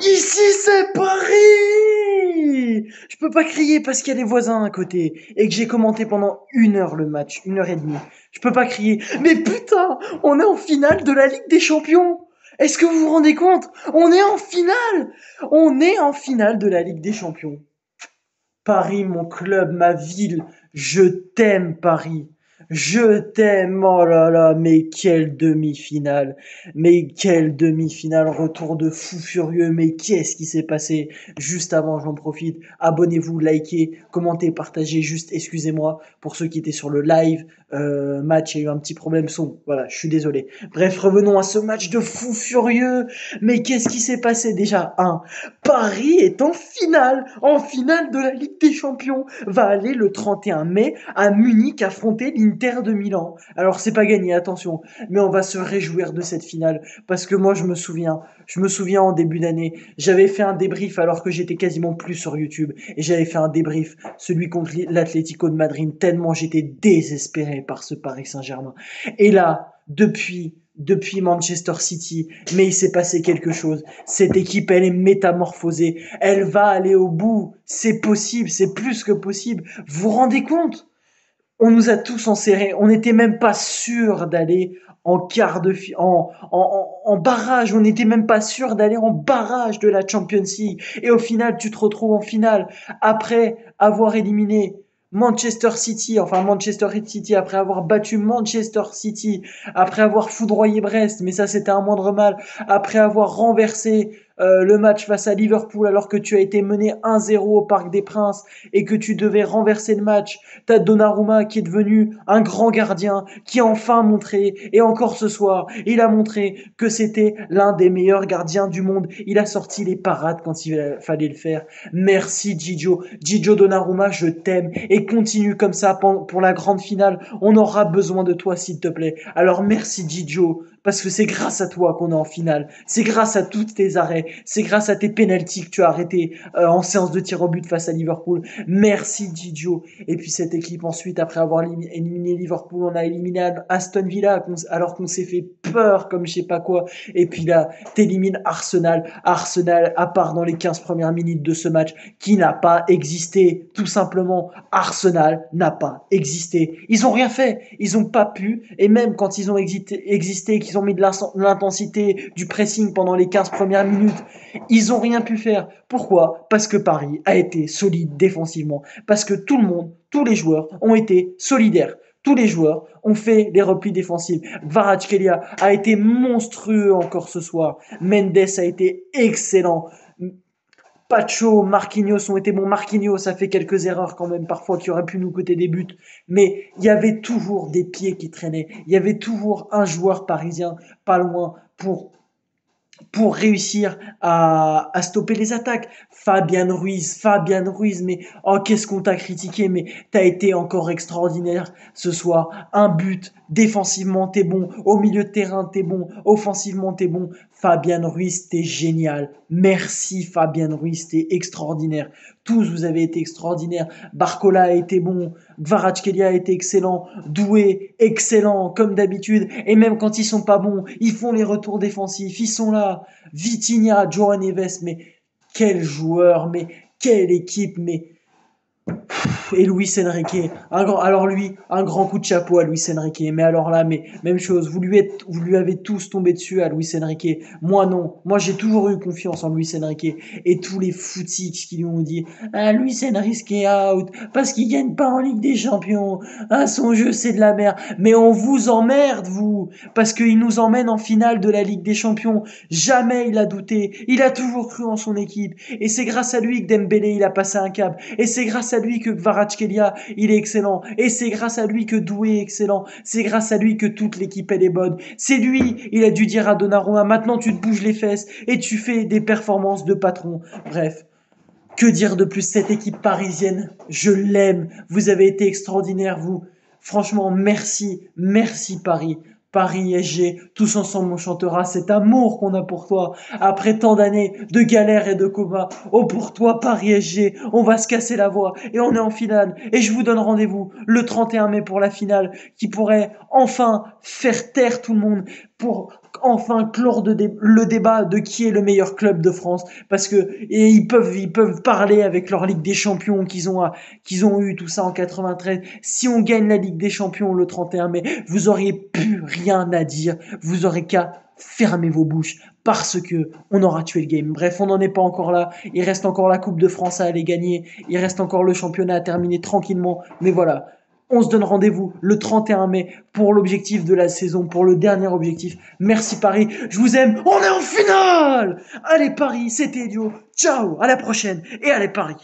Ici, c'est Paris! Je peux pas crier parce qu'il y a des voisins à côté et que j'ai commenté pendant 1 heure le match, 1 heure et demie. Je peux pas crier. Mais putain, on est en finale de la Ligue des Champions! Est-ce que vous vous rendez compte? On est en finale! On est en finale de la Ligue des Champions. Paris, mon club, ma ville, je t'aime, Paris. Je t'aime, oh là là, mais quelle demi-finale, mais quelle demi-finale, retour de fou furieux, mais qu'est-ce qui s'est passé juste avant, j'en profite, abonnez-vous, likez, commentez, partagez, juste excusez-moi pour ceux qui étaient sur le live, match, il y a eu un petit problème son, voilà, je suis désolé. Bref, revenons à ce match de fou furieux, mais qu'est-ce qui s'est passé déjà? Paris est en finale de la Ligue des Champions, va aller le 31 mai à Munich affronter l'Inter de Milan. Alors c'est pas gagné, attention, mais on va se réjouir de cette finale parce que moi je me souviens en début d'année, j'avais fait un débrief alors que j'étais quasiment plus sur YouTube et j'avais fait un débrief, celui contre l'Atlético de Madrid, tellement j'étais désespéré par ce Paris Saint-Germain. Et là, depuis Manchester City, mais il s'est passé quelque chose. Cette équipe, elle est métamorphosée. Elle va aller au bout. C'est possible, c'est plus que possible. Vous vous rendez compte? On nous a tous enserrés. On n'était même pas sûr d'aller en quart de en barrage. On n'était même pas sûr d'aller en barrage de la Champions League. Et au final, tu te retrouves en finale après avoir éliminé Manchester City, après avoir battu Manchester City, après avoir foudroyé Brest, mais ça c'était un moindre mal, après avoir renversé le match face à Liverpool alors que tu as été mené 1-0 au Parc des Princes et que tu devais renverser le match. T'as Donnarumma qui est devenu un grand gardien, qui a enfin montré, et encore ce soir, il a montré que c'était l'un des meilleurs gardiens du monde. Il a sorti les parades quand il fallait le faire. Merci Gigio. Gigio Donnarumma, je t'aime et continue comme ça pour la grande finale. On aura besoin de toi s'il te plaît. Alors merci Gigio parce que c'est grâce à toi qu'on est en finale. C'est grâce à tous tes arrêts. C'est grâce à tes pénaltys que tu as arrêté en séance de tir au but face à Liverpool. Merci Gigio. Et puis cette équipe ensuite, après avoir éliminé Liverpool, on a éliminé Aston Villa alors qu'on s'est fait peur comme je sais pas quoi. Et puis là, t'élimines Arsenal. Arsenal, à part dans les 15 premières minutes de ce match, qui n'a pas existé. Tout simplement, Arsenal n'a pas existé. Ils ont rien fait. Ils ont pas pu. Et même quand ils ont existé, qu'ils ont mis de l'intensité, du pressing pendant les 15 premières minutes, ils ont rien pu faire. Pourquoi? Parce que Paris a été solide défensivement. Parce que tout le monde, tous les joueurs ont été solidaires. Tous les joueurs ont fait des replis défensifs. Kvaratskhelia a été monstrueux encore ce soir. Mendes a été excellent. Pacho, Marquinhos ont été bons. Marquinhos a fait quelques erreurs quand même parfois qui auraient pu nous coûter des buts. Mais il y avait toujours des pieds qui traînaient. Il y avait toujours un joueur parisien pas loin pour réussir à stopper les attaques. Fabian Ruiz, mais oh qu'est-ce qu'on t'a critiqué, mais t'as été encore extraordinaire ce soir. Un but, défensivement t'es bon, au milieu de terrain t'es bon, offensivement t'es bon. Fabian Ruiz, t'es génial. Merci Fabian Ruiz, t'es extraordinaire. Tous vous avez été extraordinaires. Barcola a été bon, Kvaratskhelia a été excellent, Doué excellent comme d'habitude. Et même quand ils sont pas bons, ils font les retours défensifs, ils sont là. Vitinha, Joao Neves, mais quel joueur, mais quelle équipe, mais et Luis Enrique, alors lui, un grand coup de chapeau à Luis Enrique. Mais alors là, mais même chose, vous lui avez tous tombé dessus à Luis Enrique. Moi non, moi j'ai toujours eu confiance en Luis Enrique. Et tous les footix qui lui ont dit, ah Luis Enrique est out parce qu'il gagne pas en Ligue des Champions. Ah son jeu c'est de la merde. Mais on vous emmerde vous, parce qu'il nous emmène en finale de la Ligue des Champions. Jamais il a douté, il a toujours cru en son équipe. Et c'est grâce à lui que Dembélé il a passé un cap. Et c'est grâce à lui que Kvaratskhelia, il est excellent. Et c'est grâce à lui que Doué est excellent. C'est grâce à lui que toute l'équipe, elle est bonne. C'est lui, il a dû dire à Donnarumma, maintenant tu te bouges les fesses et tu fais des performances de patron. Bref. Que dire de plus, cette équipe parisienne? Je l'aime. Vous avez été extraordinaire, vous. Franchement, merci. Merci Paris. Paris SG, tous ensemble on chantera cet amour qu'on a pour toi après tant d'années de galères et de combats. Oh pour toi Paris SG, on va se casser la voix et on est en finale et je vous donne rendez-vous le 31 mai pour la finale qui pourrait enfin faire taire tout le monde pour enfin clore le débat de qui est le meilleur club de France, parce que et ils peuvent parler avec leur Ligue des Champions qu'ils ont eu tout ça en 93. Si on gagne la Ligue des Champions le 31 mai, vous auriez plus rien à dire, vous aurez qu'à fermer vos bouches parce que on aura tué le game. Bref, on n'en est pas encore là. Il reste encore la Coupe de France à aller gagner. Il reste encore le championnat à terminer tranquillement. Mais voilà, on se donne rendez-vous le 31 mai pour l'objectif de la saison, pour le dernier objectif. Merci Paris, je vous aime. On est en finale. Allez Paris, c'était Elio. Ciao, à la prochaine et allez Paris.